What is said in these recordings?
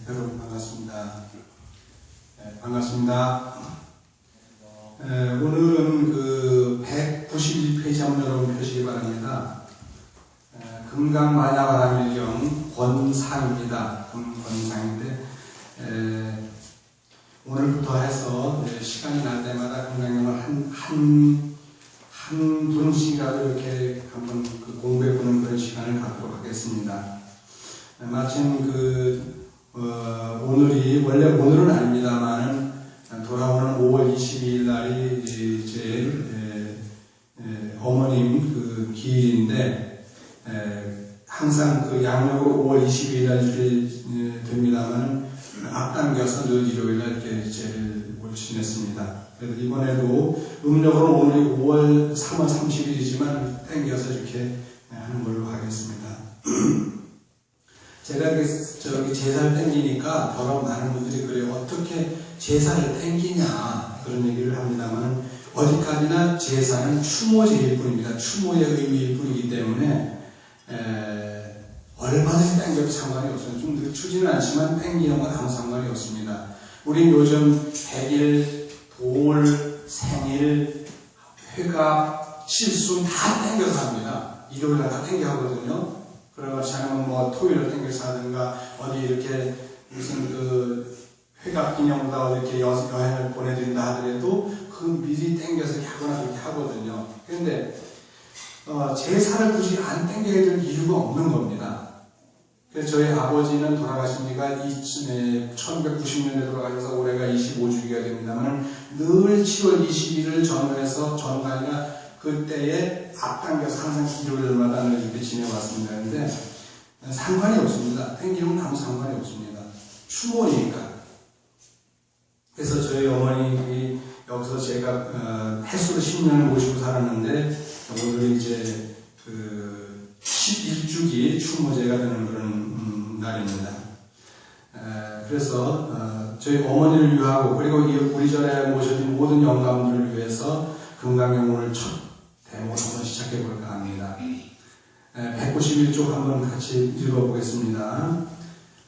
여러분 반갑습니다. 반갑습니다. 오늘은 그 191페이지 한번 여러분 펴시기 바랍니다. 금강만야바라밀경 권상입니다. 권상인데 오늘부터 해서 시간이 날 때마다 금강경을 한 분씩이라도 이렇게 한번 공부해보는 그런 시간을 갖도록 하겠습니다. 마침 오늘이 원래 오늘은 아닙니다만은 돌아오는 5월 22일 날이 제 어머님 기일인데 항상 양력으로 5월 22일 날 이렇게 됩니다만은 앞당겨서 늘 일요일 날 이렇게 제를 지냈습니다. 그래서 이번에도 음력으로 오늘이 3월 30일이지만 땡겨서 이렇게 하는 걸로 하겠습니다. 제가 제사를 땡기니까 더러 많은 분들이 그래요. 어떻게 제사를 땡기냐 그런 얘기를 합니다만 어디까지나 제사는 추모제일 뿐입니다. 추모의 의미일 뿐이기 때문에 얼마든지 땡겨도 상관이 없어요. 좀 늦추지는 않지만 땡기는 건 아무 상관이 없습니다. 우린 요즘 100일, 돌, 생일, 회갑, 칠순 다 땡겨서 합니다. 일요일날 다 땡겨 하거든요. 그렇지 않으면 토요일을 땡겨서 하든가 어디 이렇게 무슨 회갑 기념으로 이렇게 여행을 보내드린다 하더라도 미리 땡겨서 하거나 그렇게 하거든요. 그런데 제사를 굳이 안 땡겨야 될 이유가 없는 겁니다. 그래서 저희 아버지는 돌아가신 지가 1990년에 돌아가셔서 올해가 25주기가 됩니다만 늘 7월 21일 전후해서 전후가 그때에 앞당겨서 항상 일요일마다 이렇게 지내왔습니다. 그런데 상관이 없습니다. 땡기면 아무 상관이 없습니다. 추모니까. 그래서 저희 어머니 여기서 제가 횟수로 10년을 모시고 살았는데 오늘 이제 11주기 추모제가 되는 그런 날입니다. 그래서 저희 어머니를 위하고 그리고 우리 전에 모셔진 모든 영감들을 위해서 금강경 오늘 첫 대목 한번 시작해 볼까 합니다. 191쪽 한번 같이 읽어보겠습니다.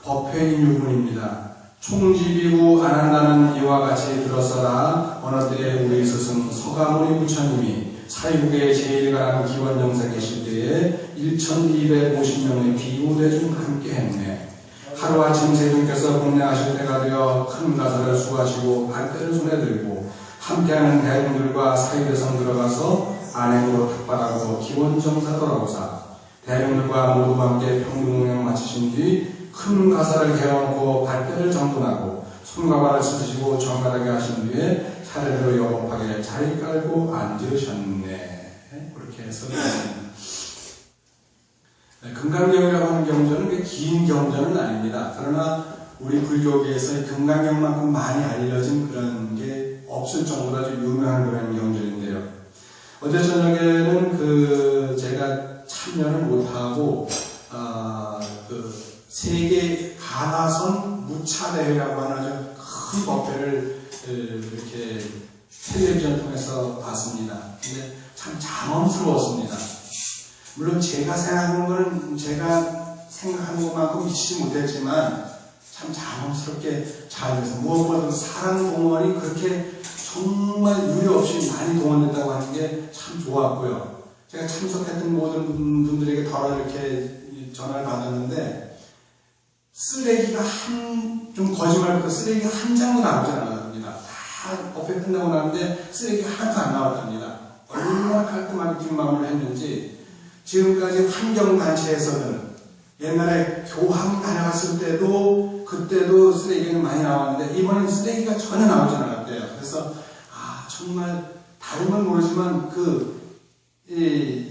법회인유문입니다. 총지비구 안 한다는 이와 같이 들었어라. 어느 때에 우리 스승 서가모니 부처님이 사유국의 제1가라는 기원정사 계실 때에 1250명의 비구대중과 함께 했네. 하루아침 세존께서 공양하실 때가 되어 큰 가사를 수하시고 발대를 손에 들고 함께하는 대중들과 사유대성 들어가서 안행으로 탁발하고 기원정사 돌아오사 대중들과 모두와 함께 평등공양 마치신 뒤 큰 가사를 개어놓고 발대를 정돈하고 손과 발을 씻으시고 정갈하게 하신 뒤에 차례대로 영업하게 자리 깔고 앉으셨네. 그렇게 해서 금강경이라고 하는 경전은 긴 경전은 아닙니다. 그러나 우리 불교계에서 금강경만큼 많이 알려진 그런 게 없을 정도로 아주 유명한 그런 경전인데요. 어제 저녁에는 제가 참여를 못하고 세계 가나선 무차대회라고 하는 아주 큰 법회를 이렇게 텔레비전 통해서 봤습니다. 근데 참 장엄스러웠습니다. 물론 제가 생각하는 거는 제가 생각하는 것만큼 미치지 못했지만 참 장엄스럽게 잘 돼서 무엇보다도 사람 동원이 그렇게 정말 유례 없이 많이 동원됐다고 하는 게 참 좋았고요. 제가 참석했던 모든 분들에게 덜어 이렇게 전화를 받았는데 쓰레기가 좀 거짓말보다 쓰레기가 한 장도 나오지 않았답니다. 다 법회 끝나고 나는데 쓰레기가 하나도 안 나왔답니다. 얼마나 깔끔하게 뒷마무리를 했는지 지금까지 환경단체에서는 옛날에 교황 다녀갔을 때도 그때도 쓰레기가 많이 나왔는데 이번엔 쓰레기가 전혀 나오지 않았대요. 그래서 정말 다름은 모르지만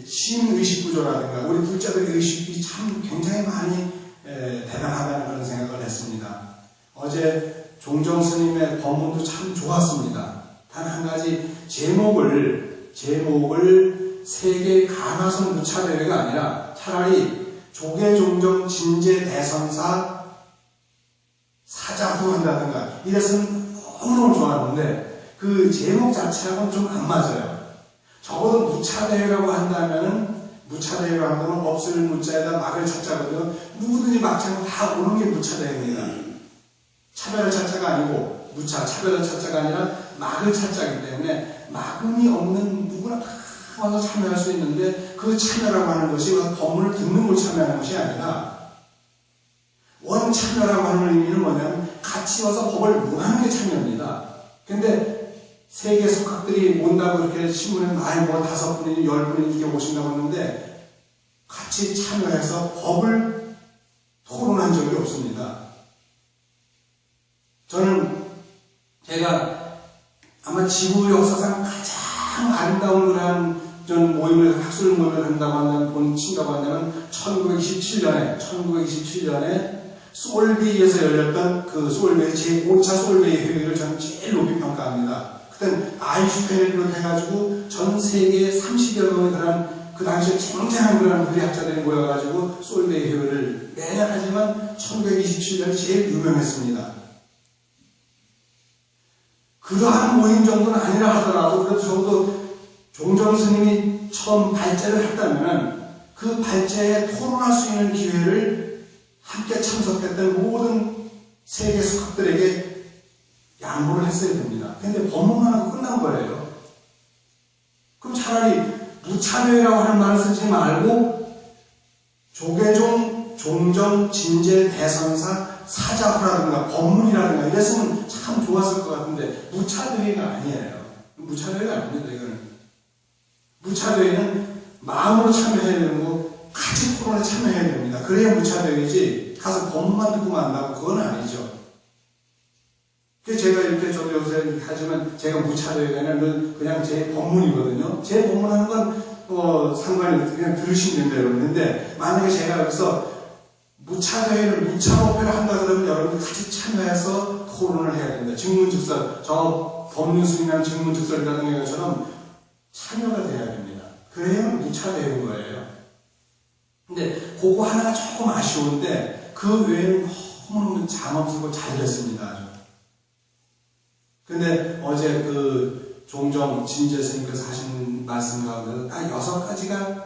신의식구조라든가 우리 불자들의 의식이 참 굉장히 많이 대단하다는 그런 생각을 했습니다. 어제 종정 스님의 법문도 참 좋았습니다. 단 한 가지 제목을 세계 가나선 무차대회가 아니라 차라리 조계종정 진제대선사 사자후 한다든가 이랬으면 너무너무 좋았는데 그 제목 자체하고는 좀 안 맞아요. 적어도 무차대회라고 한다면 없을 무자에다 막을 찾자거든요. 누구든지 막자면 다 오는 게 무차대회입니다. 차별을 찾자가 아니고 무차, 차별을 찾자가 아니라 막을 찾자이기 때문에 막음이 없는 누구나 다 와서 참여할 수 있는데 그 참여라고 하는 것이 법문을 듣는 걸 참여하는 것이 아니라 원 참여라고 하는 의미는 뭐냐면 같이 와서 법을 논하는 게 참여입니다. 근데 세계 석학들이 온다고 이렇게 신문에 많이 뭐 5분이니 10분이 이렇게 오신다고 했는데 같이 참여해서 법을 토론한 적이 없습니다. 저는 제가 아마 지구 역사상 가장 아름다운 그런 모임을, 학술 모임을 한다고 친다고 한다면 1927년에 소울베이에서 열렸던 그 소울베이 제5차 소울베이 회의를 저는 제일 높이 평가합니다. 그땐 아인슈타인을 비롯해가지고 전 세계 30여 명의 그런 그 당시에 굉장한 그런 물리학자들이 모여가지고 소울베이 회의를 매년 하지만 1927년이 제일 유명했습니다. 그러한 모임 정도는 아니라 하더라도 그래도 적어도 종정 스님이 처음 발제를 했다면 그 발제에 토론할 수 있는 기회를 함께 참석했던 모든 세계 석학들에게 양보를 했어야 됩니다. 근데 법문만 하고 끝난 거예요. 그럼 차라리 무차별이라고 하는 말을 쓰지 말고 조계종, 종정, 진제, 대선사, 사자후라든가 법문이라든가 이랬으면 참 좋았을 것 같은데 무차별이가 아니에요. 무차별이가 아닙니다. 이거는 무차별이는 마음으로 참여해야 되는 거 같이 토론에 참여해야 됩니다. 그래야 무차별이지 가서 법문만 듣고 만다고 그건 아니죠. 그래서 제가 이렇게 저도 요새 하지만 제가 무차별이 아니라 그냥 제 법문이거든요. 제 법문하는 건 상관이 그냥 들으시면 됩니다. 여러분인데 만약에 제가 여기서 무차별을 무차법회를 한다 그러면 여러분들 같이 참여해서 토론을 해야 됩니다. 증문즉설, 저 법륜스님이나 증문즉설이라는 것처럼 참여가 돼야 됩니다. 그래야 무차별인 거예요. 근데 그거 하나가 조금 아쉬운데 그 외에는 너무너무 장엄스럽고 잘 됐습니다. 근데 어제 그 종정 진제 스님께서 하신 말씀 가운데 딱 6가지가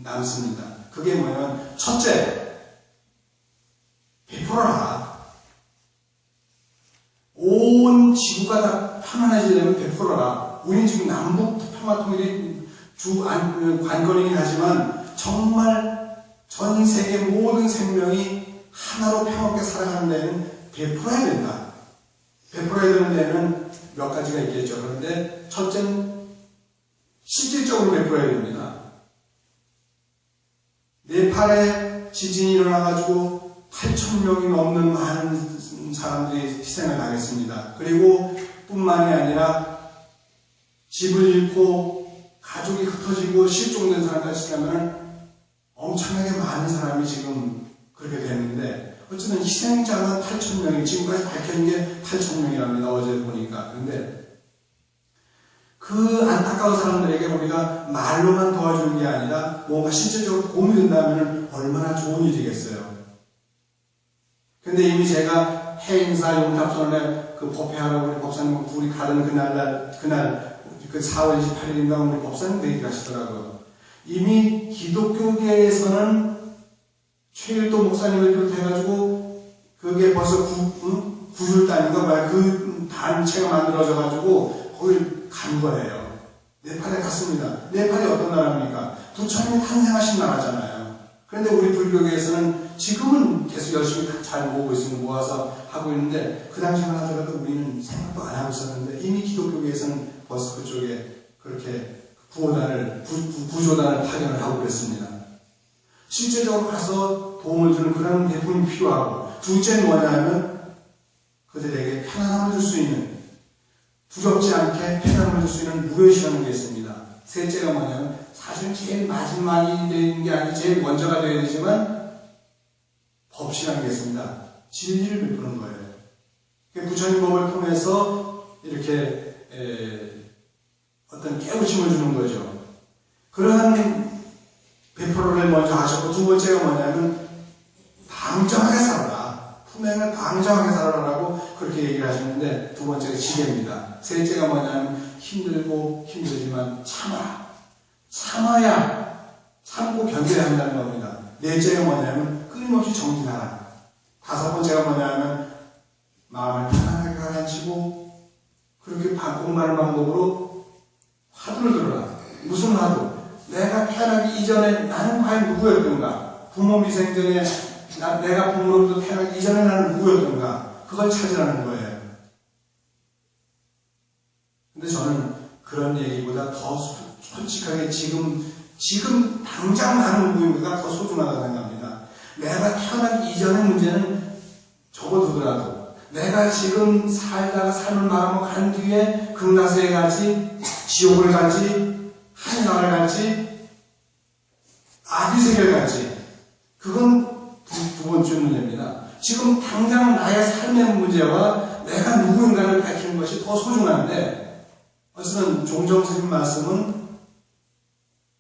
남습니다. 그게 뭐냐면 첫째, 베풀어라. 온 지구가 다 편안해지려면 베풀어라. 우리는 지금 남북 평화통일이 관건이긴 하지만 정말 전 세계 모든 생명이 하나로 평화롭게 살아가는 데는 베풀어야 된다. 베풀어야 되는 데는 몇 가지가 있겠죠. 그런데 첫째는 실질적으로 베풀어야 됩니다. 네팔에 지진이 일어나가지고 8,000명이 넘는 많은 사람들이 희생을 당했습니다. 그리고 뿐만이 아니라 집을 잃고 가족이 흩어지고 실종된 사람까지 치면 엄청나게 많은 사람이 지금 그렇게 됐는데 어쨌든 희생자가 8,000명이 지금까지 밝혀진 게 8,000명이랍니다. 어제 보니까. 그런데 그 안타까운 사람들에게 우리가 말로만 도와주는 게 아니라 뭔가 실질적으로 도움이 된다면 얼마나 좋은 일이겠어요. 근데 이미 제가 해인사 용탑선에 그 법회하라고 우리 법사님 둘이 가는 그날 그 4월 28일인가 우리 법사님 뵈기 가시더라고요. 이미 기독교계에서는 최일도 목사님을 비롯해가지고 그게 벌써 구줄단인가 뭐야 그 단체가 만들어져가지고 거기 간 거예요. 네팔에 갔습니다. 네팔이 어떤 나라입니까? 부처님이 탄생하신 나라잖아요. 그런데 우리 불교계에서는 지금은 계속 열심히 잘 모으고 있으면 모아서 하고 있는데 그 당시만 하더라도 우리는 생각도 안 하고 있었는데 이미 기독교계에서는 벌써 그쪽에 그렇게 구조단을 파견을 하고 그랬습니다. 실제적으로 가서 도움을 주는 그런 대품이 필요하고 둘째는 뭐냐 하면 그들에게 편안함을 줄 수 있는 두렵지 않게 편안함을 줄 수 있는 무료시라는 게 있습니다. 셋째가 뭐냐면 사실 제일 마지막이 되는 게 아니고 제일 먼저가 되어야 되지만 법시라는 게 있습니다. 진리를 베푸는 거예요. 부처님 법을 통해서 이렇게 어떤 깨우침을 주는 거죠. 그러한 베풀어를 먼저 하셨고 두 번째가 뭐냐면 방정하게 살아라. 품행을 방정하게 살아라라고 그렇게 얘기를 하시는데 두 번째가 지혜입니다. 셋째가 뭐냐면 힘들고 힘들지만 참아라. 참아야 참고 견뎌야 한다는 겁니다. 넷째가 뭐냐면 끊임없이 정진하라. 다섯 번째가 뭐냐면 마음을 편안하게 가라앉히고 그렇게 공부하는 방법으로 화두를 들어라. 무슨 화두? 내가 태어나기 이전에 나는 과연 누구였던가? 부모 미생 전에 내가 부모로부터 태어나기 이전에 나는 누구였던가? 그걸 찾으라는 거예요. 근데 저는 그런 얘기보다 더 솔직하게 지금 당장 나는 누구인가가 더 소중하다고 생각합니다. 내가 태어나기 이전의 문제는 접어두더라도 내가 지금 살다가 삶을 마감하고 간 뒤에 극락세에 갈지 지옥을 갈지 하늘나라를 갈지 아비세계를 갈지 그건 두 번째 문제입니다. 지금 당장 나의 삶의 문제와 내가 누구인가를 밝히는 것이 더 소중한데 어쨌든 종정 선생님 말씀은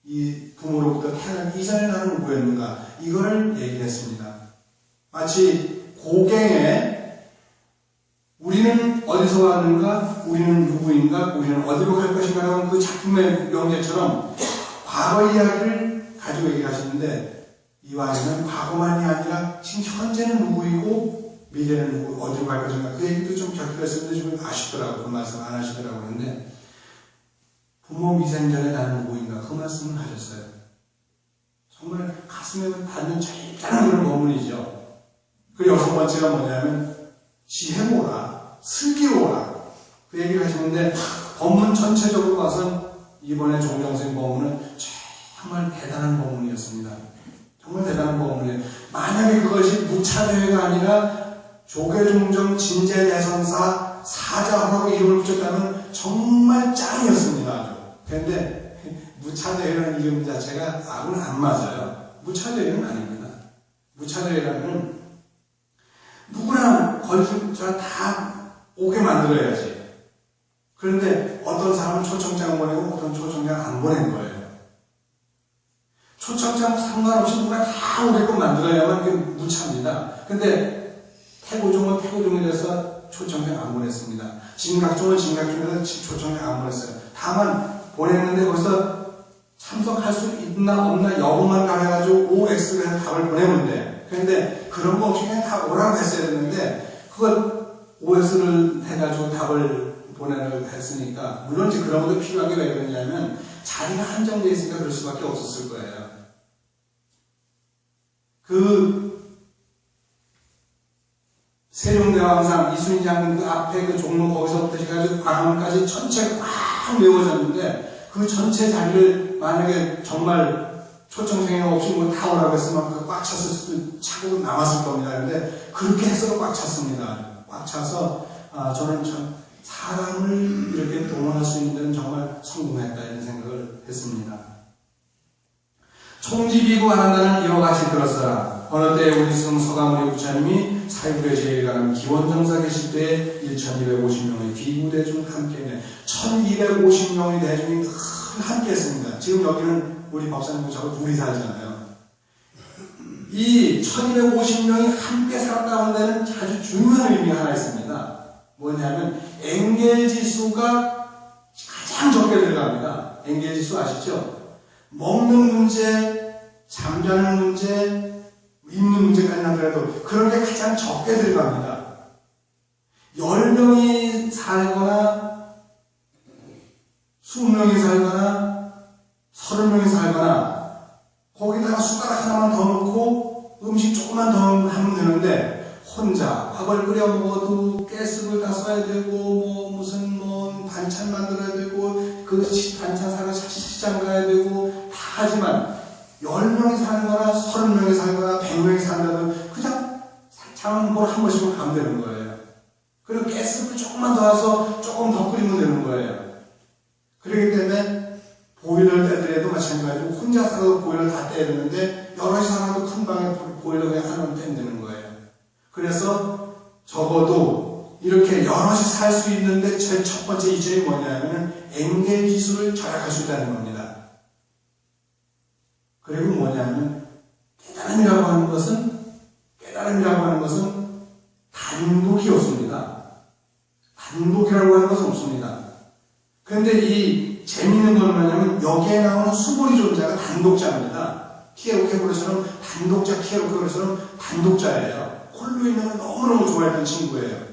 이 부모로부터 태어나기 이전에 나는 누구였는가 이거를 얘기했습니다. 마치 고갱에 우리는 어디서 왔는가, 우리는 누구인가, 우리는 어디로 갈 것인가 라는 그 작품의 명제처럼 과거 이야기를 가지고 얘기하시는데 이와는 과거만이 아니라 지금 현재는 누구이고 미래는 누구, 어디로 갈 것인가 그 얘기도 좀 곁들였었는데 좀 아쉽더라고요. 그 말씀 안 하시더라고요. 그런데 부모 미생전에 나는 누구인가 그 말씀을 하셨어요. 정말 가슴에 닿는 잘잘한 그런 법문이죠. 그리고 여섯 번째가 뭐냐면 지혜모라, 슬기로워라 그 얘기를 하시는데 법문 전체적으로 봐선 이번에 종정생 법문은 정말 대단한 법문이었습니다. 정말 대단한 법문이에요. 만약에 그것이 무차대회가 아니라 조계종정 진제대선사 사자호라고 이름을 붙였다면 정말 짱이었습니다. 아주. 그런데 무차대회라는 이름 자체가 악은 안 맞아요. 무차대회는 아닙니다. 무차대회라면 누구나 걸림돌 다 오게 만들어야지. 그런데 어떤 사람은 초청장 보내고 어떤 초청장 안 보낸 거예요. 초청장 상관없이 누가 다 오게끔 만들어야만 그게 무차입니다. 근데 태고종은 태고종이라서 초청장 안 보냈습니다. 진각종은 진각종이라서 초청장 안 보냈어요. 다만 보냈는데 거기서 참석할 수 있나 없나 여부만 가려가지고 OX를 해서 답을 보내면 돼. 그런데 그런 거 없이 그냥 다 오라고 했어야 됐는데 그걸 OX를 해가지고 답을 보내라고 했으니까 물론 이제 그런 것도 필요한 게 왜 그러냐면 자리가 한정되어 있으니까 그럴 수밖에 없었을 거예요. 그 세종대왕상 이순신 장군 그 앞에 그 종로 거기서부터 해가지고 광화문까지 전체가 꽉 메워졌는데 그 전체 자리를 만약에 정말 초청생이 없이 뭐 다 오라고 했으면 그 꽉 찼을 수도 차고 남았을 겁니다. 근데 그렇게 해서 꽉 찼습니다. 꽉 차서 저는 참 사람을 이렇게 동원할 수 있는 데는 정말 성공했다 이런 생각을 했습니다. 총지비구 하나는 이와 같이 들었어라. 어느 때 우리 스승 서가모니 부처님이 사유불의 제일 가는 기원정사 계실 때 1250명의 비구대중 함께 1250명의 대중이 함께 했습니다. 지금 여기는 우리 법사님하고 둘이 살잖아요. 이 1250명이 함께 살았다고 하는 데는 아주 중요한 의미가 하나 있습니다. 뭐냐면 엔겔지수가 가장 적게 들어갑니다. 엔겔지수 아시죠? 먹는 문제, 잠자는 문제, 입는 문제까지 하더라도 그런 게 가장 적게 들어갑니다. 10명이 살거나 20명이 살거나 30명이 살거나 거기다가 숟가락 하나만 더 넣고 음식 조금만 더 하면 되는데 혼자 밥을 끓여 먹어도 가스불 다 써야 되고 뭐 무슨 뭐 반찬 만들어야 되고 그 반찬 사러 시장 가야 되고 다 하지만 10명이 사는 거나 30명이 사는 거나 100명이 산다도 그냥 장볼 한 번씩만 가면 되는 거예요. 그리고 가스불 조금만 더 와서 조금 더 끓이면 되는 거예요. 그렇기 때문에 보일러를 떼더라도 마찬가지로 혼자 살아도 보일러를 다 떼야 되는데 여럿이 살아도 큰 방에 보일러 그냥 하나만 떼면 되는 거예요. 그래서 적어도 이렇게 여럿이 살 수 있는데 제일 첫 번째 이점이 뭐냐면 엔겔지수를 절약할 수 있다는 겁니다. 그리고 뭐냐면 깨달음이라고 하는 것은 단독이 없습니다. 단독이라고 하는 것은 없습니다. 그런데 이 재미있는 건 뭐냐면 여기에 나오는 수보리 존재가 단독자입니다. 키에로케브르처럼 단독자, 키에로케브르처럼 단독자예요. 홀로 있는 걸 너무너무 좋아했던 친구예요.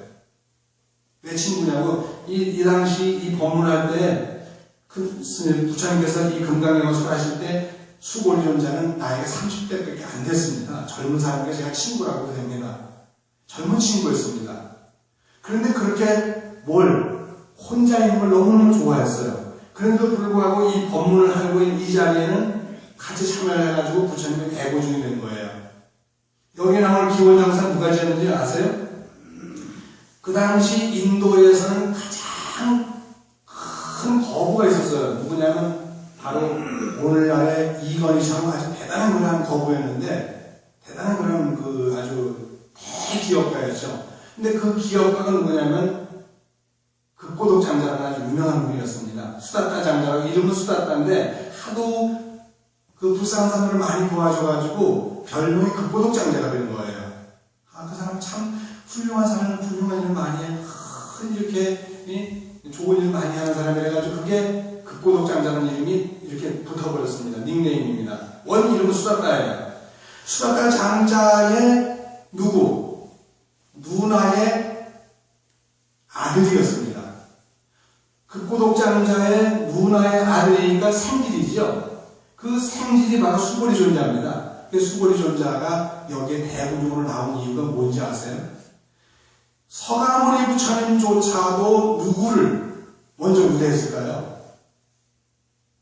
왜 친구냐고, 이 당시 이 법문할 때, 부처님께서 이 금강경을 하실 때, 수고리존자는 나이가 30대밖에 안 됐습니다. 젊은 사람과 제가 친구라고 됩니다. 젊은 친구였습니다. 그런데 그렇게 혼자 있는 걸 너무너무 좋아했어요. 그런데도 불구하고 이 법문을 하고 있는 이 자리에는 같이 참여를 해가지고 부처님의 대고중이 된 거예요. 여기 나올 기원장사 누가 지었는지 아세요? 그 당시 인도에서는 가장 큰 거부가 있었어요. 누구냐면 바로 오늘날의 이건희처럼 아주 대단한 그런 거부였는데, 대단한 그런 아주 대기업가였죠. 근데 그 기업가가 누구냐면 극고독 장자라는 아주 유명한 분이었습니다. 수다따 장자라고, 이름은 수다따인데 하도 그 불쌍한 사람들을 많이 도와줘가지고 별명이 극고독 장자가 된 거예요. 그 사람 참 훌륭한 사람은 훌륭한 일을 많이 해. 이렇게 좋은 일 많이 하는 사람이라가지고 그게 극고독 장자라는 이름이 이렇게 붙어버렸습니다. 닉네임입니다. 원 이름은 수다따예요. 수다따 장자의 누나의 아들이었습니다. 극고독 장자의 누나의 아들이니까 생질이죠. 그 생질이 바로 수고리존자입니다. 그 수고리존자가 여기에 대부적으로 나온 이유가 뭔지 아세요? 서가모니 부처님조차도 누구를 먼저 우대했을까요?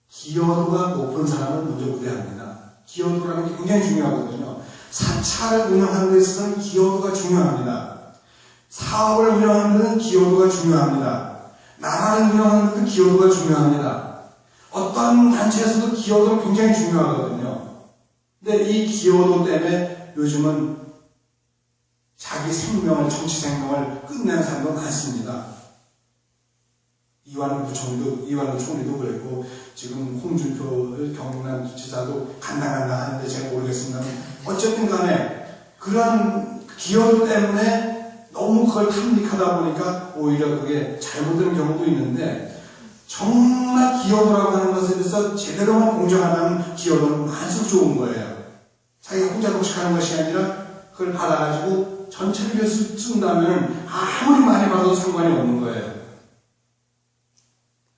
기여도가 높은 사람을 먼저 우대합니다. 기여도라는 게 굉장히 중요하거든요. 사찰을 운영하는 데 있어서는 기여도가 중요합니다. 사업을 운영하는 데는 기여도가 중요합니다. 나라를 운영하는 데도 기여도가 중요합니다. 어떤 단체에서도 기여도가 굉장히 중요하거든요. 근데 이 기여도 때문에 요즘은 자기 생명을, 정치 생명을 끝내는 사람도 많습니다. 이완구 총리도 그랬고, 지금 홍준표 경남지사도 간당간당 하는데 제가 모르겠습니다만, 어쨌든 간에 그런 기여도 때문에 너무 그걸 탐닉하다 보니까 오히려 그게 잘못된 경우도 있는데, 정말 기여도라고 하는 것에 대해서 제대로만 공정하면 기여도는 만수록 좋은 거예요. 자기가 혼자 독식하는 것이 아니라 그걸 받아가지고 전체를 위해서 쓴다면 아무리 많이 받아도 상관이 없는 거예요.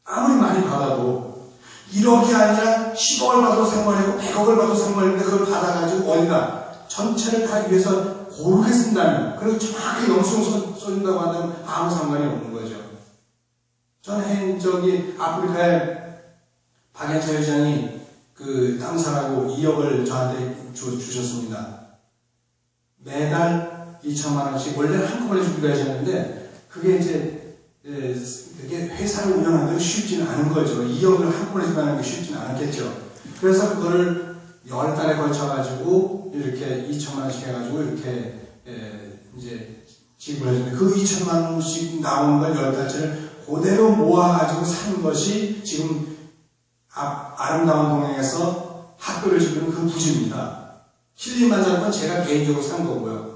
아무리 많이 받아도 1억이 아니라 10억을 받아도 상관이 없고 100억을 받아도 상관이 없는데 그걸 받아가지고 어디다 전체를 다 위해서 고르게 쓴다면, 그리고 정확히 영수증 써준다고 한다면 아무 상관이 없는 거죠. 저는 아프리카에 박연차 회장이 땅 사라고 2억을 저한테 주셨습니다. 매달 2천만 원씩, 원래는 한꺼번에 주기로 하셨는데, 그게 이제, 그게 회사를 운영하는 게 쉽지는 않은 거죠. 2억을 한꺼번에 주는 게 쉽지는 않았겠죠. 그래서 그거를 10달에 걸쳐가지고, 이렇게 2천만 원씩 해가지고, 이렇게, 이제, 지급을 해주는데, 그 2천만 원씩 나오는 걸 10달째를 그대로 모아가지고 산 것이 지금 아름다운 동행에서 학교를 지금 그 부지입니다. 힐링만 살 건 제가 개인적으로 산 거고요.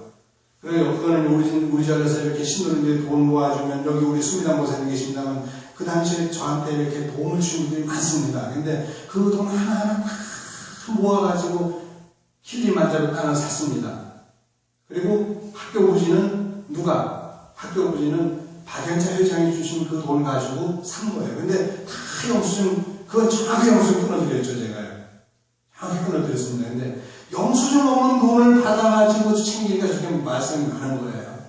그래서 그거는 우리 절에서 이렇게 신도님들이 돈 모아주면, 여기 우리 수미단 모사님 계십니다만, 그 당시에 저한테 이렇게 도움을 주신 분들이 많습니다. 근데 그 돈 하나하나 다 모아가지고 힐링만자로 땅을 샀습니다. 그리고 학교 부지는 학교 부지는 박연차 회장이 주신 그 돈 가지고 산 거예요. 근데 다 영수증, 그건 정확히 영수증 끊어드렸죠, 제가요. 정확히 끊어드렸습니다. 근데 영수증 없는 돈을 받아가지고 챙기기가 저렇게 말씀이 많은 거예요.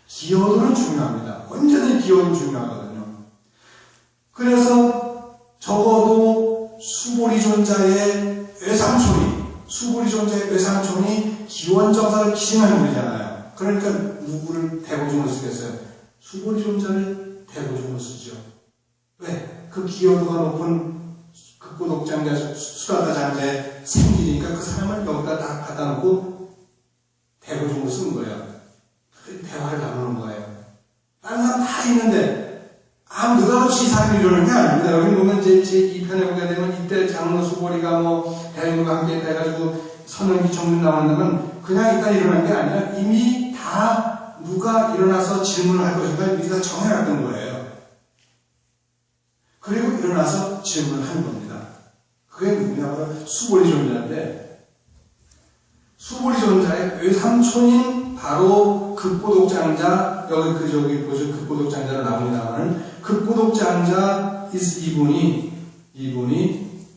기여도는 중요합니다. 언제든지 기여도는 중요하거든요. 그래서 적어도 수보리존자의 외삼촌이 기원정사를 기증하는 분이잖아요. 그러니까 누구를 대고중을 쓰겠어요? 수보리존자를 대고중을 쓰죠. 왜? 그 기여도가 높은 극고독 장자, 수다따 장자의 생일이니까 그 사람을 여기다 딱 갖다 놓고 대고중을 쓴 거예요. 대화를 나누는 거예요. 다른 사람 다 있는데 아무 느닷없이 이 사람이 이러는 게 아닙니다. 여기 보면 제 2편에 보게 되면 이때 장로 수보리가 대중과 함께 해가지고 선언기 정문 나온다면 그냥 이따 일어난 게 아니라 이미 다 누가 일어나서 질문을 할 것인가 미리 다 정해놨던 거예요. 그리고 일어나서 질문을 하는 겁니다. 그게 누구냐면 수보리존자인데, 수보리존자의 외삼촌인 바로 극고독장자, 여기 저기 보죠. 극고독장자로 나옵니다만은, 극고독장자 이분이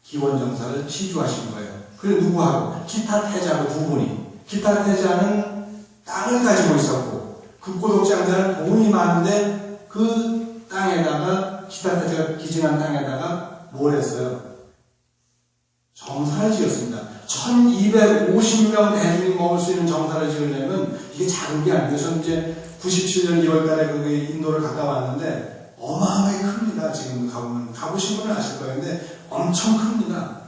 기원정사를 시주하신 거예요. 그리고 누구하고? 기타 태자하고 두 분이. 기타 태자는 땅을 가지고 있었고, 극고독장자는 돈이 많은데 그 땅에다가, 기타 태자가 기증한 땅에다가 뭘 했어요? 정사를 지었습니다. 1250명 대중이 먹을 수 있는 정사를 지으려면 이게 작은 게 아니에요. 저는 이제 97년 2월 달에 그 인도를 갔다 왔는데 어마어마하게 큽니다. 지금 가보면. 가보신 분은 아실 거예요. 근데 엄청 큽니다.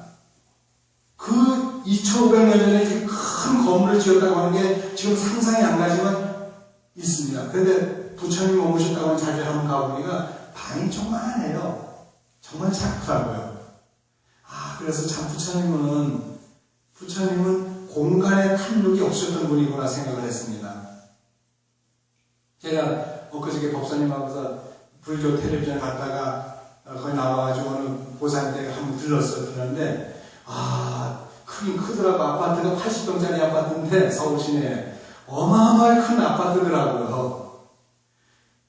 그 2500년 전에 이렇게 큰 건물을 지었다고 하는 게 지금 상상이 안 가지만 있습니다. 그런데 부처님이 머무셨다고 하는 자리를 한번 가보니까 방이 조그만해요. 정말 작더라고요. 그래서 참 부처님은 공간에 탐욕이 없었던 분이구나 생각을 했습니다. 제가 엊그저께 법사님하고서 불교 텔레비전 갔다가 거기 나와가지고 어느 보살댁에 한번 들렀는데 크긴 크더라고. 아파트가 80평짜리 아파트인데 서울 시내에 어마어마하게 큰 아파트더라고요.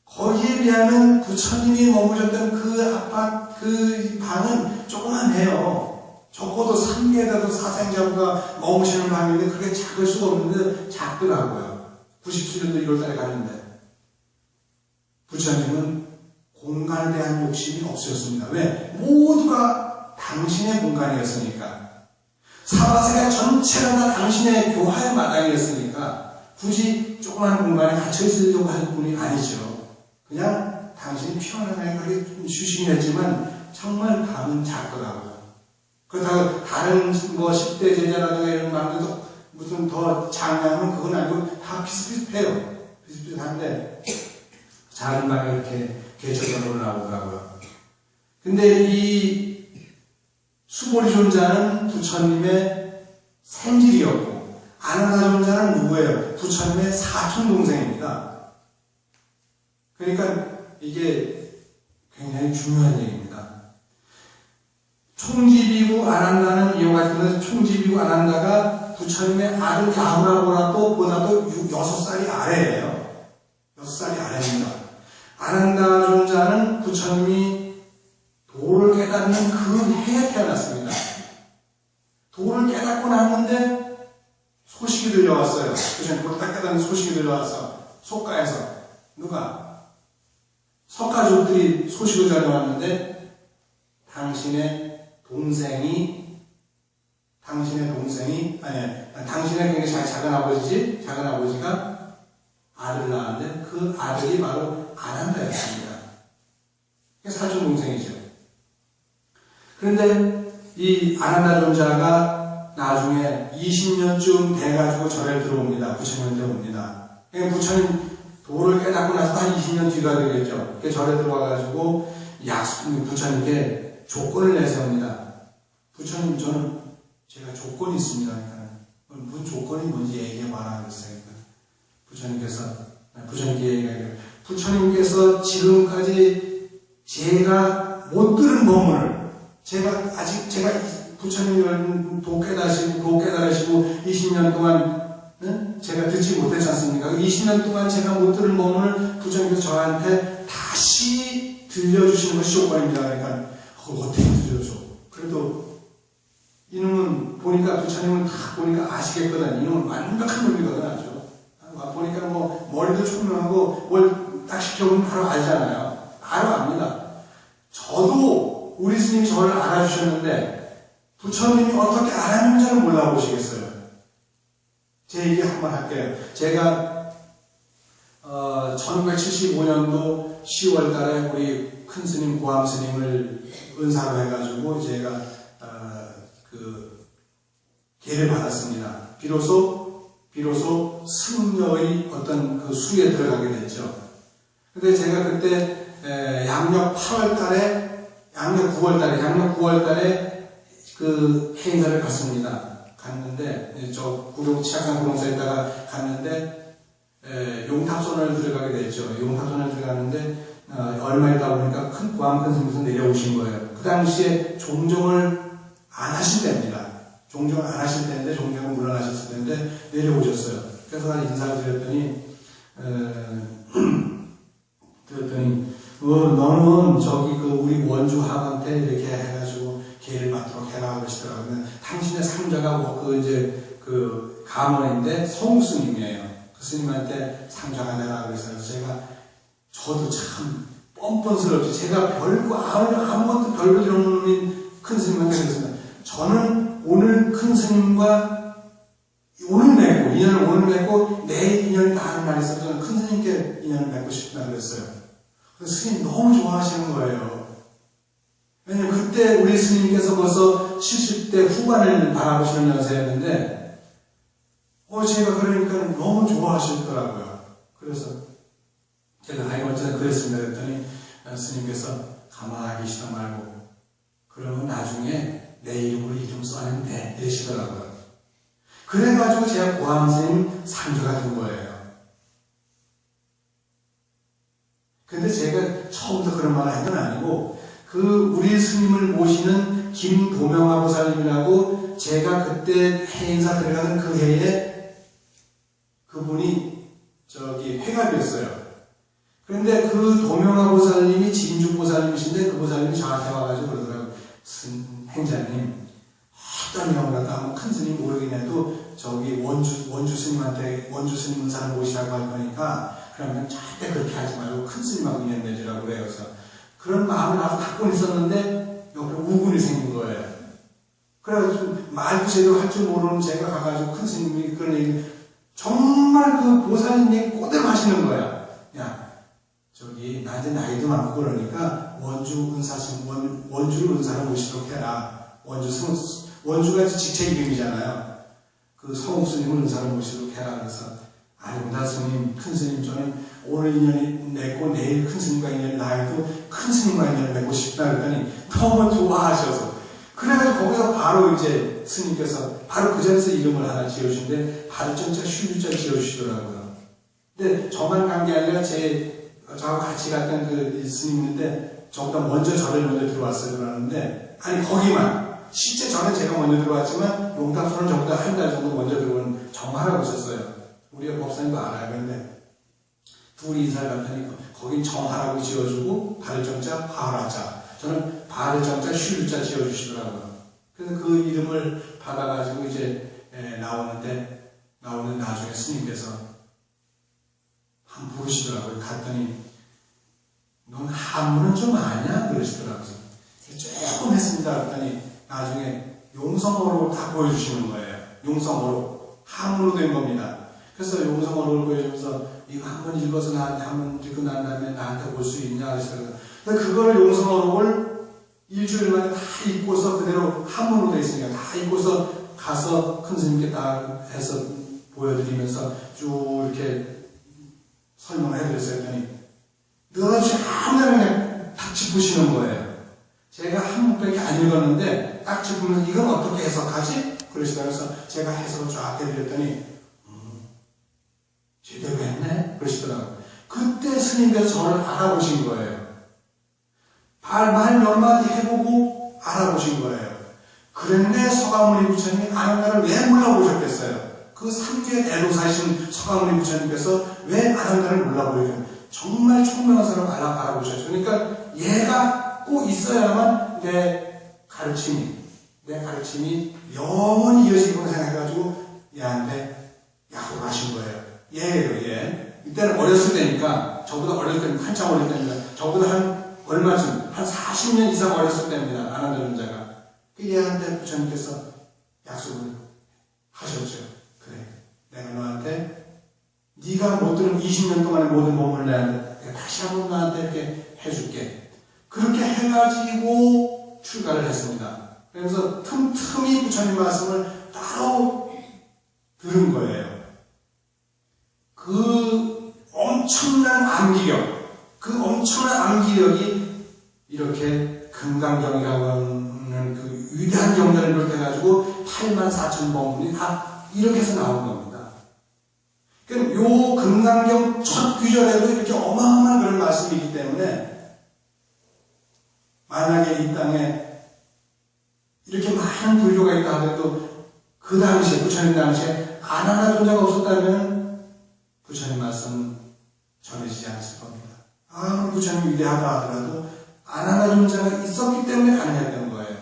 거기에 비하면 부처님이 머무셨던 그 방은 조그만해요. 적어도 3계에도 사생자부가 머무시는 방인데 그게 작을 수가 없는데 작더라고요. 97년도 1월달에 갔는데 부처님은 공간에 대한 욕심이 없으셨습니다. 왜? 모두가 당신의 공간이었으니까. 사바세가 전체가 다 당신의 교화의 마당이었으니까 굳이 조그만 공간에 갇혀 있으려고 할 분이 아니죠. 그냥 당신이 편안하게 그렇게 좀 쉬시긴 했지만 정말 방은 작더라고요. 그렇다고 다른 10대 제자라든가 이런 방들도 무슨 더 작냐면 그건 아니고 다 비슷비슷해요. 비슷비슷한데 작은 방에 이렇게 개척적으로 나오더라고요. 근데 이 수보리 존자는 부처님의 생질이었고 아난다 존자는 누구예요? 부처님의 사촌 동생입니다. 그러니까 이게 굉장히 중요한 얘기입니다. 총지비구 아난다는 이와 같은 총지비구 아난다가 부처님의 아들 야후라보다도 6살이 아래예요. 6살이 아래입니다. 아난다 존자는 부처님이 도를 깨닫는 그 해에 태어났습니다. 도를 깨닫고 났는데 소식이 들려왔어요. 부처님 도를 딱 깨닫는 소식이 들려왔어. 속가에서. 누가? 석가족들이 소식을 전해왔는데 당신의 동생이 당신의 굉장히 작은 아버지가 아들을 낳았는데 그 아들이 바로 아난다였습니다. 사촌 동생이죠. 그런데 이 아난다 존자가 나중에 20년쯤 돼가지고 절에 들어옵니다. 부처님한테 옵니다. 그러니까 부처님 도를 깨닫고 나서 한 20년 뒤가 되겠죠. 절에 들어와가지고 부처님께 조건을 내세웁니다. 부처님, 제가 조건이 있습니다. 무슨 조건이 뭔지 얘기해봐라 그랬어요. 부처님께 얘기해요. 부처님께서 지금까지 제가 못 들은 법문을, 제가 부처님을 도 깨달으시고 20년 동안 제가 듣지 못했지 않습니까? 20년 동안 제가 못 들은 법문을 부처님께서 저한테 다시 들려주시는 것이 조건입니다. 그러니까 어떻게 들려줘? 그래도 이놈은 보니까 부처님은 다 보니까 아시겠거든. 이놈은 완벽한 놈이거든 아주. 보니까 뭐 머리도 총명하고 뭘 딱 시켜보면 바로 알잖아요. 바로 압니다. 저도 우리 스님이 저를 알아주셨는데 부처님이 어떻게 알았는지를 몰라보시겠어요. 제 얘기 한번 할게요. 제가 1975년도 10월 달에 우리 큰 스님 고암 스님을 은사로 해가지고 제가 그 계를 받았습니다. 비로소 승려의 어떤 그 수에 들어가게 됐죠. 근데 제가 그때 양력 9월 달에 그 행사를 갔습니다. 갔는데 저 치악산 구룡사에 있다가 갔는데 용탑선을 들어가게 됐죠. 용탑선을 들어갔는데 얼마 있다 보니까 고암 큰 스님께서 내려오신 거예요. 그 당시에 종정을 안 하실 때입니다. 종정을 안 하실 때인데 종정을 물러나셨을 때인데 내려오셨어요. 그래서 인사를 드렸더니 너는 저기 우리 원주 학원때 이렇게 해가지고 계를 맡도록 해라 그러시더라고요. 당신의 상자가 가문인데 성스님이에요. 그 스님한테 상자가 되라 그래서 저도 참 뻔뻔스럽지. 제가 아무것도 별거 들어놓는 큰 스님한테 그랬습니다. 저는 오늘 큰 스님과 인연을 오늘 맺고 내일 인연이 닿는 날이 있어서 저는 큰 스님께 인연을 맺고 싶다 그랬어요. 그래서 스님 너무 좋아하시는 거예요. 왜냐면 그때 우리 스님께서 벌써 70대 후반을 바라보시는 연세였는데 제가 그러니까 너무 좋아하시더라고요. 그래서 제가 어쨌든 그랬습니다. 그랬더니 스님께서 가만히 계시다 말고 그러면 나중에 내 이름으로 이름 써내면 돼 이러시더라고요. 그래가지고 제가 고함스님 상주가 된 거예요. 근데 제가 처음부터 그런 말을 한 건 아니고 우리 스님을 모시는 김도명화 보살님이라고 제가 그때 해인사 들어가는 그 해에 그분이 회갑이었어요. 그런데 그 도명화 보살님이 진주 보살님이신데 그 보살님이 저한테 와가지고 그러더라고요. 행자님, 어떤 경우라도 한번 큰 스님 모르겠냐도 원주 스님한테 원주 스님 은사를 모시라고 할 거니까 그러면 절대 그렇게 하지 말고 큰 스님하고 인연 맺으라고 그래요. 그래서 그런 마음을 나도 갖고 있었는데 옆에 우군이 생긴 거예요. 그래가지고 말도 제대로 할 줄 모르는 제가 가가지고 큰 스님이 그런 얘기 정말 그 보살님 얘기 그대로 하시는 거야. 야, 나한테 나이도 많고 그러니까 원주를 은사를 모시도록 해라. 원주가 직책 이름이잖아요. 그 성욱 스님을 은사를 모시도록 해라. 그래서 아닙니다 스님, 큰 스님 저는 오늘 인연이 맺고 내일 큰 스님과 인연이 나이도 큰 스님과 인연을 맺고 싶다 그랬더니 너무 좋아하셔서 그래가지고 거기서 바로 스님께서 바로 그 자리에서 이름을 하나 지어주신데 발전자 슈유자 지어주시더라고요. 근데 저만 간 게 아니라 저하고 같이 갔던 그 스님인데 저보다 저를 먼저 들어왔어요. 그러는데 아니 거기만 실제 저는 제가 먼저 들어왔지만 용담소는 저보다 한 달 정도 먼저 들어온 정화라고 있었어요. 우리가 법사님도 알아요. 그런데 둘이 인사를 갔더니 거긴 정화라고 지어주고 발정자 화라자 저는 발정자 슈유자 지어주시더라고요. 그래서 그 이름을 받아가지고 나오는 나중에 스님께서 한 부르시더라고요. 갔더니 넌 한문은 좀 아냐? 그러시더라고요. 조금 했습니다. 그랬더니 나중에 용성어로 다 보여주시는 거예요. 용성어로 한문으로 된 겁니다. 그래서 용성어를 보여주면서 이거 한번 읽어서 나한테 한번 읽고 난 다음에 나한테 볼 수 있냐? 그러시더라고요. 근데 그거를 용성어를 일주일 만에 다 읽고서 그대로 한문으로 되어 있으니까 다 읽고서 가서 큰 스님께 다 해서 보여드리면서 쭉 이렇게 설명을 해드렸어요. 했더니 느닷없이 아무나 그냥 딱 짚으시는 거예요. 제가 한문밖에 안 읽었는데 딱 짚으면서 이건 어떻게 해석하지? 그러시더라고요. 그래서 제가 해석을 쫙 해드렸더니 제대로 했네? 그러시더라고요. 그때 스님께서 저를 알아보신 거예요. 말 몇 마디 해보고 알아보신 거예요. 그런데 서가모니 부처님이 아난가를 왜 몰라보셨겠어요? 그 삼계 대도사이신 서가모니 부처님께서 왜 아난가를 몰라보셨어요? 정말 총명한 사람을 알아보셨죠. 그러니까 얘가 꼭 있어야만 내 가르침이 영원히 이어지고 생각해가지고 얘한테 약속을 하신 거예요. 얘예요, 얘. 이때는 어렸을 때니까, 저보다 어렸을 때는 한참 어렸을 때입니다. 저보다 한 40년 이상 어렸을 때입니다. 아난다존자가. 얘한테 부처님께서 약속을 하셨죠. 그래, 내가 너한테 네가 못 들은 20년 동안의 모든 몸을 내가 다시 한번 너한테 이렇게 해줄게. 그렇게 해가지고 출가를 했습니다. 그래서 틈틈이 부처님 말씀을 따로 들은 거예요. 그 엄청난 암기력이 이렇게 금강경이라고 하는 그 위대한 경전을 비롯해가지고 84,000번분이 다 이렇게 해서 나온 겁니다. 그러니까 요 금강경 첫 귀절에도 이렇게 어마어마한 그런 말씀이기 때문에 만약에 이 땅에 이렇게 많은 불교가 있다 하더라도 그 당시에 부처님 당시에 아난다존자가 없었다면 부처님 말씀 전해지지 않았을 겁니다. 아무리 부처님 위대하다 하더라도 아나나 존재가 있었기 때문에 가능했던 거예요.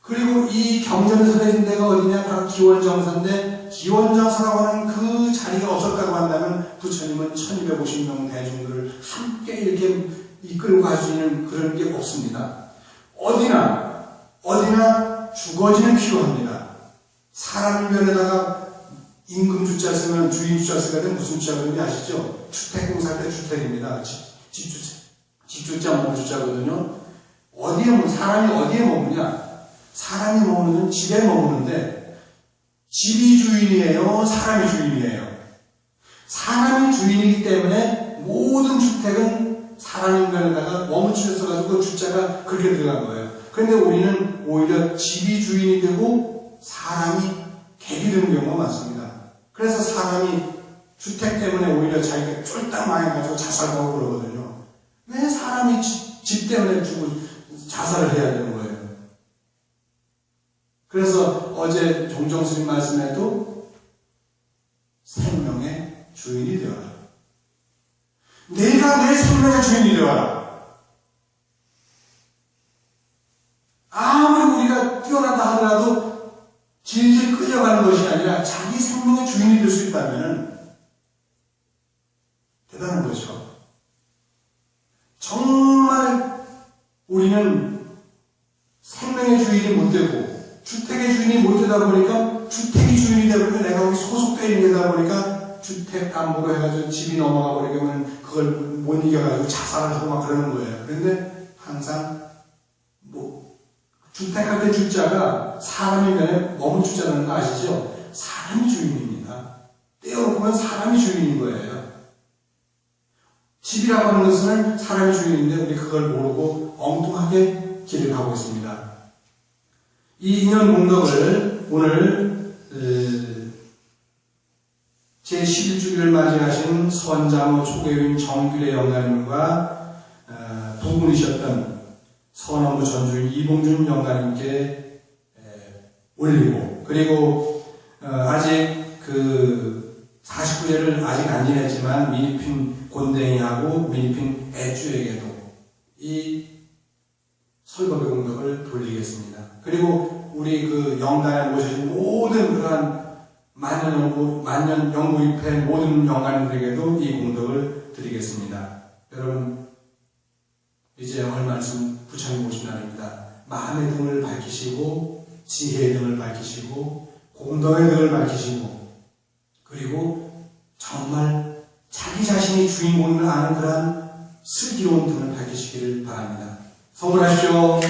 그리고 이 경전에 서해진 데가 어디냐? 바로 기원정사인데, 기원정사라고 하는 그 자리가 없었다고 한다면 부처님은 1250명 대중들을 함께 이렇게 이끌고 갈 수 있는 그런 게 없습니다. 어디나 주거지는 필요합니다. 사람 변에다가 임금 주자 쓰면 주인 주자 쓰가 되면 무슨 주자 그런지 아시죠? 주택공사할 때 주택입니다. 집주자 머무주자거든요. 사람이 어디에 머무냐? 사람이 머무는 집에 머무는데 집이 주인이에요? 사람이 주인이에요? 사람이 주인이기 때문에 모든 주택은 사람 인간에다가 머무쳐서가지고 그 주자가 그렇게 들어간 거예요. 그런데 우리는 오히려 집이 주인이 되고 사람이 객이 되는 경우가 많습니다. 그래서 사람이 주택 때문에 오히려 자기가 쫄딱 망해가지고 자살하고 그러거든요. 왜 사람이 집 때문에 자살을 해야 되는 거예요? 그래서 어제 종정스님 말씀에도 생명의 주인이 되어라. 내가 내 생명의 주인이 되어라. 아무리 우리가 뛰어나다 하더라도 질질 끌려가는 것이 아니라 자기 생명의 주인이 될 수 있다면 대단한 거죠. 정말 우리는 생명의 주인이 못 되고 주택의 주인이 못 되다 보니까 주택이 주인이 되고 내가 거기 소속되어 있는 데다 보니까 주택 담보로 해가지고 집이 넘어가 버리면 그걸 못 이겨가지고 자살을 하고 막 그러는 거예요. 그런데 항상 주택할 때 주자가 사람이 면에 머무주자라는 거 아시죠? 사람이 주인입니다. 떼어놓으면 사람이 주인인 거예요. 집이라고 하는 것은 사람이 주인인데 우리 그걸 모르고 엉뚱하게 길을 가고 있습니다. 이 인연 공덕을 오늘 제11주기를 맞이하신 선장호 초계윈 정규례 영가님과 두 분이셨던 선원부 전주인 이봉준 영가님께 올리고, 그리고 아직 그 49제를 아직 안 지냈지만 미니핀 곤댕이하고 미니핀 애주에게도 이 설법의 공덕을 돌리겠습니다. 그리고 우리 그 영단에 모셔진 모든 그러한 만년 영구입회 모든 영가님들에게도 이 공덕을 드리겠습니다. 여러분, 이제 영월 말씀 부처님 오신 날입니다. 마음의 등을 밝히시고 지혜의 등을 밝히시고 공덕의 등을 밝히시고 그리고 정말 자기 자신이 주인공을 아는 그러한 슬기로운 등을 밝히시기를 바랍니다. 선물하십시오.